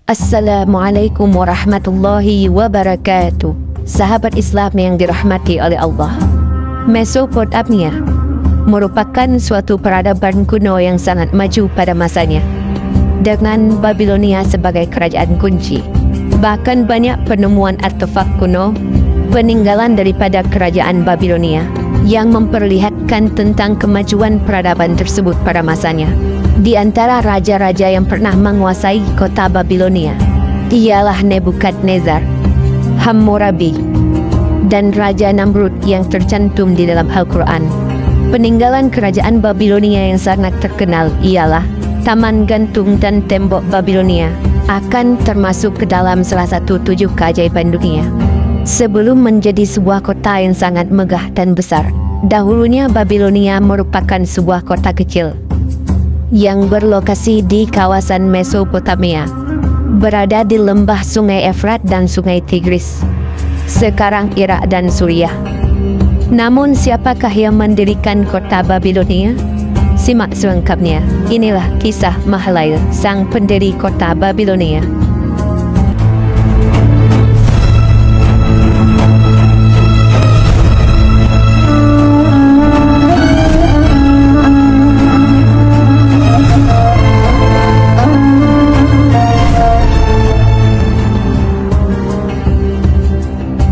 Assalamualaikum warahmatullahi wabarakatuh. Sahabat Islam yang dirahmati oleh Allah, Mesopotamia merupakan suatu peradaban kuno yang sangat maju pada masanya, dengan Babilonia sebagai kerajaan kunci. Bahkan banyak penemuan artefak kuno peninggalan daripada kerajaan Babilonia yang memperlihatkan tentang kemajuan peradaban tersebut pada masanya. Di antara raja-raja yang pernah menguasai kota Babilonia ialah Nebukadnezar, Hammurabi, dan Raja Namrud yang tercantum di dalam Al-Quran. Peninggalan kerajaan Babilonia yang sangat terkenal ialah Taman Gantung dan Tembok Babilonia, akan termasuk ke dalam salah satu 7 keajaiban dunia. Sebelum menjadi sebuah kota yang sangat megah dan besar, dahulunya Babilonia merupakan sebuah kota kecil yang berlokasi di kawasan Mesopotamia, berada di lembah Sungai Efrat dan Sungai Tigris, sekarang Irak dan Suriah. Namun siapakah yang mendirikan kota Babilonia? Simak selengkapnya. Inilah kisah Mahlail, sang pendiri kota Babilonia.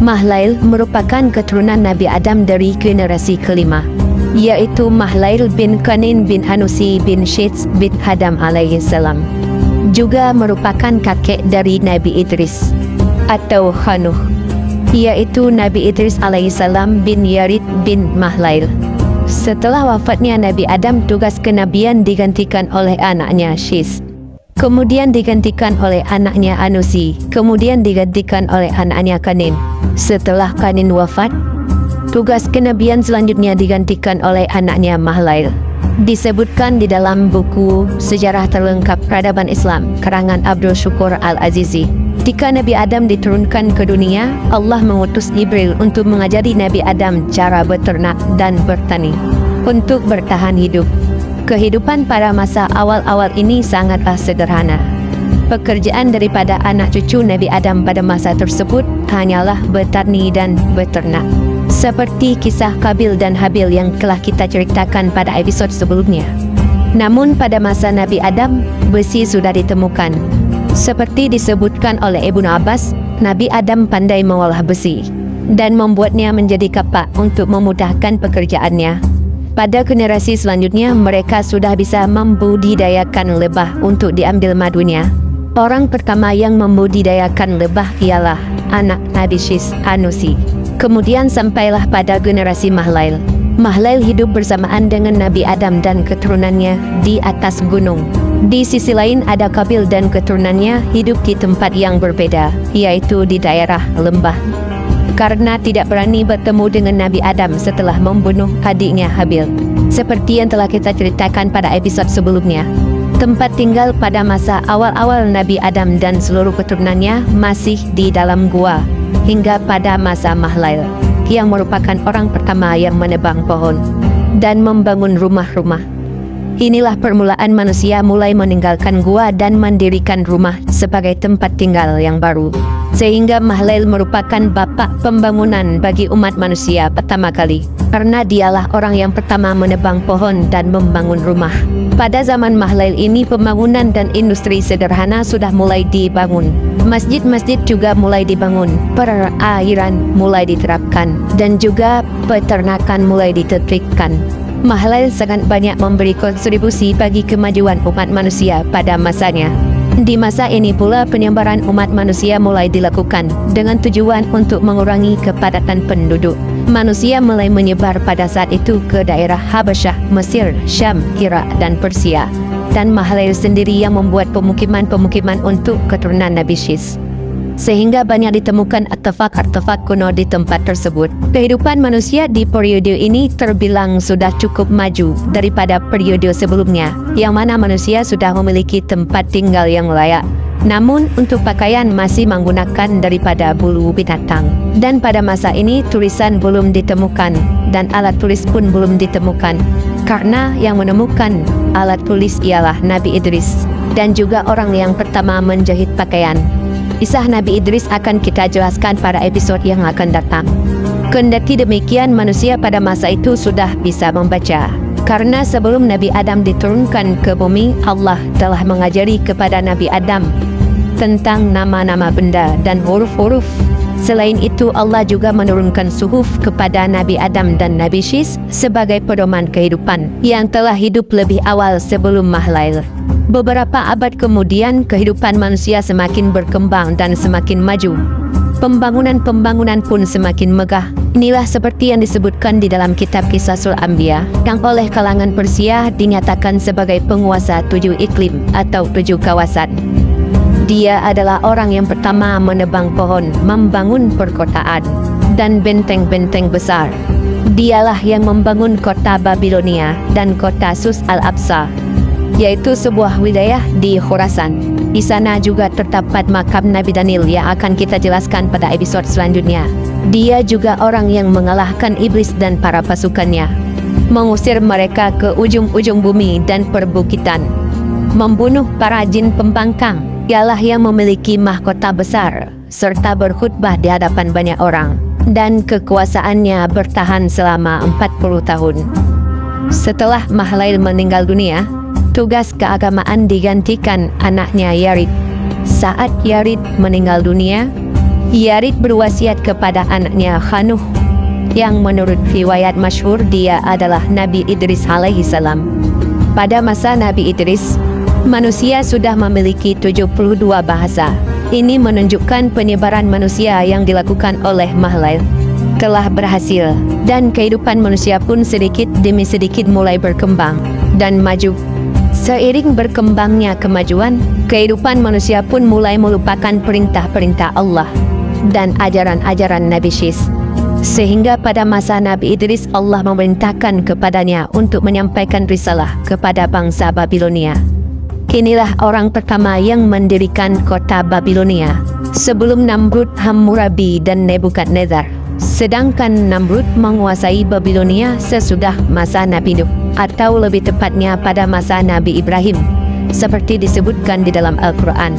Mahlail merupakan keturunan Nabi Adam dari generasi kelima, yaitu Mahlail bin Kanin bin Anusi bin Syeds bin Adam alaihissalam. Juga merupakan kakek dari Nabi Idris atau Hanuh, yaitu Nabi Idris alaihissalam bin Yarid bin Mahlail. Setelah wafatnya Nabi Adam, tugas kenabian digantikan oleh anaknya Syeds, kemudian digantikan oleh anaknya Anusi, kemudian digantikan oleh anaknya Kanin. Setelah Kanin wafat, tugas kenabian selanjutnya digantikan oleh anaknya Mahlail. Disebutkan di dalam buku Sejarah Terlengkap Peradaban Islam karangan Abdul Syukur Al-Azizi, ketika Nabi Adam diturunkan ke dunia, Allah mengutus Jibril untuk mengajari Nabi Adam cara beternak dan bertani untuk bertahan hidup. Kehidupan pada masa awal-awal ini sangatlah sederhana. Pekerjaan daripada anak cucu Nabi Adam pada masa tersebut hanyalah bertani dan beternak, seperti kisah Kabil dan Habil yang telah kita ceritakan pada episod sebelumnya. Namun pada masa Nabi Adam, besi sudah ditemukan. Seperti disebutkan oleh Ibnu Abbas, Nabi Adam pandai mengolah besi dan membuatnya menjadi kapak untuk memudahkan pekerjaannya. Pada generasi selanjutnya, mereka sudah bisa membudidayakan lebah untuk diambil madunya. Orang pertama yang membudidayakan lebah ialah anak Nabi Syeds, Anusi. Kemudian sampailah pada generasi Mahlail. Mahlail hidup bersamaan dengan Nabi Adam dan keturunannya di atas gunung. Di sisi lain ada Kabil dan keturunannya hidup di tempat yang berbeda, yaitu di daerah lembah, karena tidak berani bertemu dengan Nabi Adam setelah membunuh adiknya Habil. Seperti yang telah kita ceritakan pada episod sebelumnya, tempat tinggal pada masa awal-awal Nabi Adam dan seluruh keturunannya masih di dalam gua hingga pada masa Mahlail, yang merupakan orang pertama yang menebang pohon dan membangun rumah-rumah. Inilah permulaan manusia mulai meninggalkan gua dan mendirikan rumah sebagai tempat tinggal yang baru, sehingga Mahlail merupakan bapak pembangunan bagi umat manusia pertama kali, karena dialah orang yang pertama menebang pohon dan membangun rumah. Pada zaman Mahlail ini, pembangunan dan industri sederhana sudah mulai dibangun. Masjid-masjid juga mulai dibangun, perairan mulai diterapkan, dan juga peternakan mulai ditertibkan. Mahlail sangat banyak memberi kontribusi bagi kemajuan umat manusia pada masanya. Di masa ini pula penyebaran umat manusia mulai dilakukan dengan tujuan untuk mengurangi kepadatan penduduk. Manusia mulai menyebar pada saat itu ke daerah Habasyah, Mesir, Syam, Irak, dan Persia. Dan Mahlail sendiri yang membuat pemukiman-pemukiman untuk keturunan Nabi Syeds, sehingga banyak ditemukan artefak-artefak kuno di tempat tersebut. Kehidupan manusia di periode ini terbilang sudah cukup maju daripada periode sebelumnya, yang mana manusia sudah memiliki tempat tinggal yang layak. Namun untuk pakaian masih menggunakan daripada bulu binatang. Dan pada masa ini tulisan belum ditemukan dan alat tulis pun belum ditemukan, karena yang menemukan alat tulis ialah Nabi Idris dan juga orang yang pertama menjahit pakaian. Kisah Nabi Idris akan kita jelaskan pada episod yang akan datang. Kendati demikian, manusia pada masa itu sudah bisa membaca. Karena sebelum Nabi Adam diturunkan ke bumi, Allah telah mengajari kepada Nabi Adam tentang nama-nama benda dan huruf-huruf. Selain itu, Allah juga menurunkan suhuf kepada Nabi Adam dan Nabi Syis sebagai pedoman kehidupan yang telah hidup lebih awal sebelum Mahlail. Beberapa abad kemudian, kehidupan manusia semakin berkembang dan semakin maju. Pembangunan-pembangunan pun semakin megah. Inilah seperti yang disebutkan di dalam kitab Qisasul Anbiya, yang oleh kalangan Persia dinyatakan sebagai penguasa 7 iklim atau 7 kawasan. Dia adalah orang yang pertama menebang pohon, membangun perkotaan, dan benteng-benteng besar. Dialah yang membangun kota Babilonia dan kota Sus al-Aqsa, yaitu sebuah wilayah di Khurasan. Di sana juga terdapat makam Nabi Daniel yang akan kita jelaskan pada episod selanjutnya. Dia juga orang yang mengalahkan iblis dan para pasukannya, mengusir mereka ke ujung-ujung bumi dan perbukitan, membunuh para jin pembangkang. Dialah yang memiliki mahkota besar, serta berkhutbah di hadapan banyak orang, dan kekuasaannya bertahan selama 40 tahun. Setelah Mahlail meninggal dunia, tugas keagamaan digantikan anaknya Yarid. Saat Yarid meninggal dunia, Yarid berwasiat kepada anaknya Khanuh, yang menurut riwayat masyhur dia adalah Nabi Idris alaihissalam. Pada masa Nabi Idris, manusia sudah memiliki 72 bahasa. Ini menunjukkan penyebaran manusia yang dilakukan oleh Mahlail telah berhasil, dan kehidupan manusia pun sedikit demi sedikit mulai berkembang dan maju. Seiring berkembangnya kemajuan, kehidupan manusia pun mulai melupakan perintah-perintah Allah dan ajaran-ajaran Nabi Syis. Sehingga pada masa Nabi Idris, Allah memerintahkan kepadanya untuk menyampaikan risalah kepada bangsa Babilonia. Inilah orang pertama yang mendirikan kota Babilonia sebelum Namrud, Hammurabi, dan Nebukadnezar. Sedangkan Namrud menguasai Babilonia sesudah masa Nabi Nuh, atau lebih tepatnya pada masa Nabi Ibrahim, seperti disebutkan di dalam Al-Quran,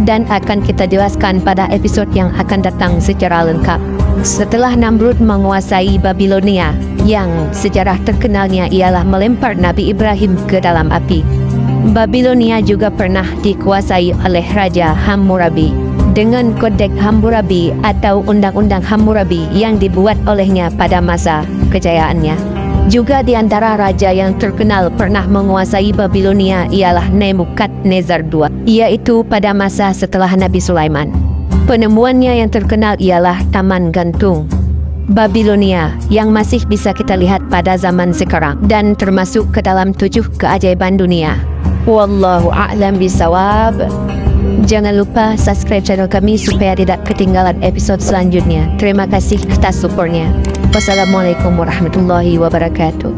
dan akan kita jelaskan pada episod yang akan datang secara lengkap. Setelah Namrud menguasai Babilonia, yang sejarah terkenalnya ialah melempar Nabi Ibrahim ke dalam api, Babilonia juga pernah dikuasai oleh Raja Hammurabi dengan Kodeks Hammurabi atau Undang-Undang Hammurabi yang dibuat olehnya pada masa kejayaannya. Juga di antara raja yang terkenal pernah menguasai Babilonia ialah Nebukadnezar II, yaitu pada masa setelah Nabi Sulaiman. Penemuannya yang terkenal ialah Taman Gantung Babilonia yang masih bisa kita lihat pada zaman sekarang dan termasuk ke dalam 7 keajaiban dunia. Wallahu a'lam bisawab. Jangan lupa subscribe channel kami supaya tidak ketinggalan episode selanjutnya. Terima kasih atas supportnya. Wassalamualaikum warahmatullahi wabarakatuh.